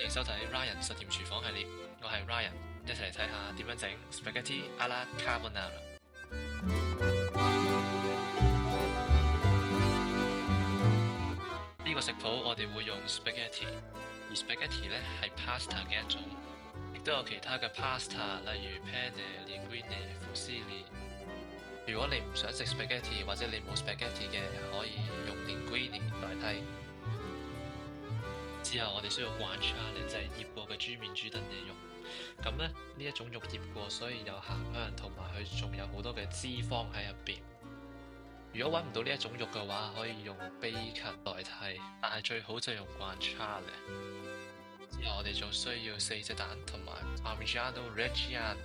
歡迎收睇 Ryan 實驗廚房系列，我係 Ryan，一齊嚟睇下點樣整 Spaghetti alla Carbonara。呢個食譜我哋會用 Spaghetti， 而 Spaghetti 咧係 pasta 嘅一種，亦都有其他嘅 pasta， 例如 penne、linguine、fusilli。如果你唔想食 Spaghetti 或者你冇 Spaghetti 嘅，可以用 linguine 代替。之後我哋需要 guanciale， 就係醃過嘅豬面豬墩嘅肉。咁咧呢一種肉醃過，所以有鹹香，同埋佢仲有好多嘅脂肪喺入邊。如果揾唔到呢一種肉嘅話，可以用 bacon 代替，但係最好就用 guanciale。之後我哋仲需要4隻蛋同埋 Parmigiano Reggiano。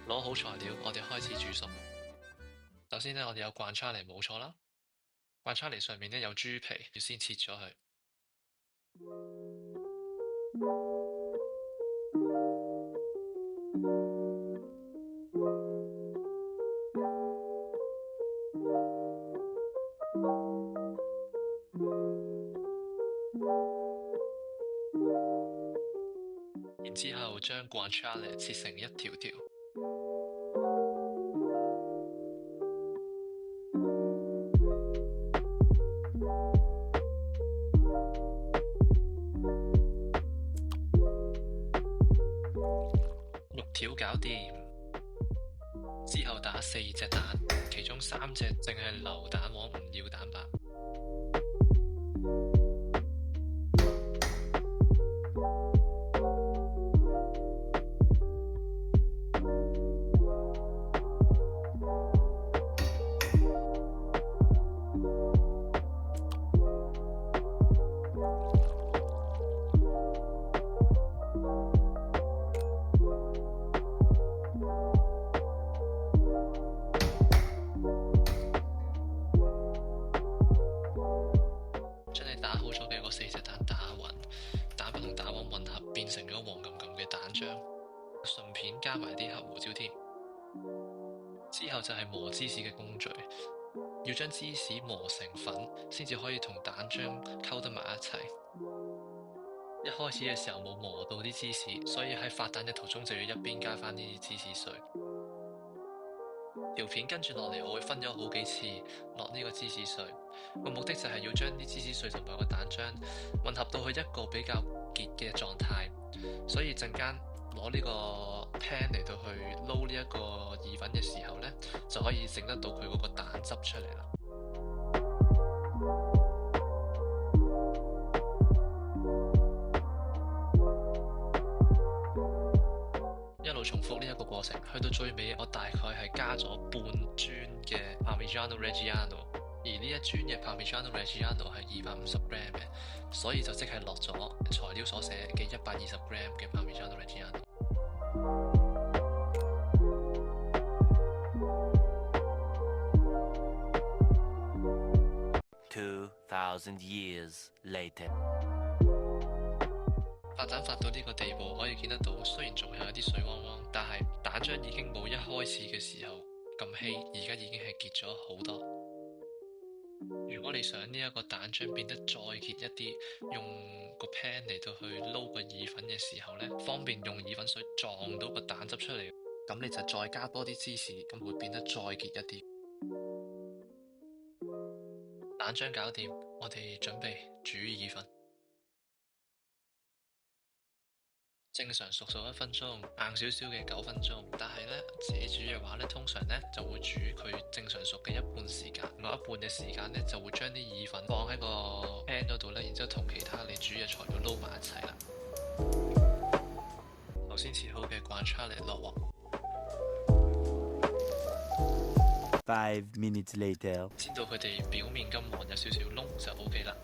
攞好材料，我哋開始煮熟。首先呢，我哋有 guanciale 冇錯啦。guanciale上面呢有豬皮，要先切咗佢。然之後將 guanciale 切成一條條。條搞掂，之後打4隻蛋，其中3隻淨係留蛋黃，唔要蛋白。打好咗嘅嗰4隻蛋打勻，蛋白同蛋黃混合變成咗黃冚冚嘅蛋漿，順便加埋啲黑胡椒添。之後就係磨芝士嘅工序，要將芝士磨成粉，先至可以同蛋漿溝得埋一齊。一開始嘅時候冇磨到啲芝士，所以喺發蛋嘅途中就要一邊加翻啲芝士碎。條片跟住落嚟，我會分咗好幾次落呢個芝士碎，個目的就係要將啲芝士碎同埋個蛋漿混合到去一個比較結嘅狀態，所以陣間攞呢個 pan 嚟到去撈呢一個意粉嘅時候呢，就可以整得到佢嗰個蛋汁出嚟啦。一路重複呢一個過程，去到最尾我大概係加咗半磚嘅 Parmigiano Reggiano， 而呢一磚嘅 Parmigiano Reggiano 係250 gram 嘅，所以就即係落咗材料所寫嘅120 gram 嘅 Parmigiano Reggiano。2,000 years later。發蛋發到呢個地步，可以見得到，雖然仲有一啲水汪汪，但係蛋漿已經冇一開始嘅時候咁稀，而家已經係結咗好多。如果你想呢一個蛋漿變得再結一啲，用個 pan 嚟到去撈個意粉嘅時候呢，方便用意粉水撞到個蛋汁出嚟，咁你就再加多啲芝士，咁會變得再結一啲。蛋漿搞掂，我哋準備煮意粉。正常熟1分鐘，硬少少嘅9分鐘，但係呢，自己煮嘅話呢，通常呢就會煮佢正常熟嘅一半時間，另外一半嘅時間呢，就會將啲意粉放喺個 pan 嗰度呢，然之後同其他你煮嘅材料撈埋一齊啦。頭先切好嘅 guanciale落鑊。5 minutes later。煎到佢哋表面金黃，有少少燶就 OK 啦。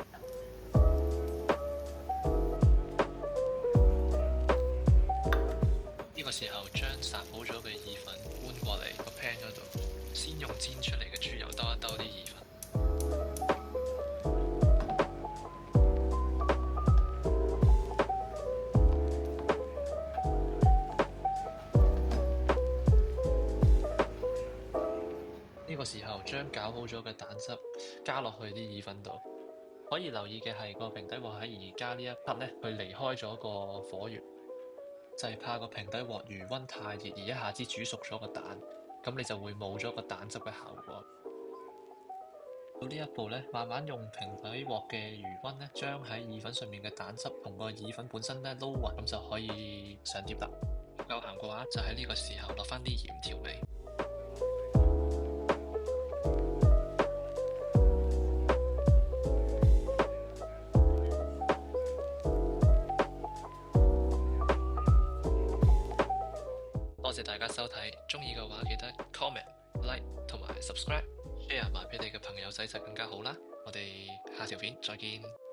呢個時候將烚好咗嘅意粉搬過嚟個 pan 嗰度，先用煎出嚟嘅豬油兜一兜啲意粉。呢個時候將攪好咗嘅蛋汁加落去啲意粉度，可以留意嘅係個平底鑊喺而家呢一刻呢，佢離開咗個火源，就係怕個平底鑊餘溫太熱而一下子煮熟咗個蛋，咁你就會冇咗個蛋汁嘅效果。到呢一步呢，慢慢用平底鑊嘅餘溫呢，將喺意粉上面嘅蛋汁同個意粉本身呢撈勻，咁就可以上碟啦。夠鹹嘅話，就喺呢個時候落翻啲鹽調味。多謝大家收睇，鍾意嘅話記得 comment、like 同埋 subscribe，share 埋俾你嘅朋友仔就更加好啦。我哋下條片再見。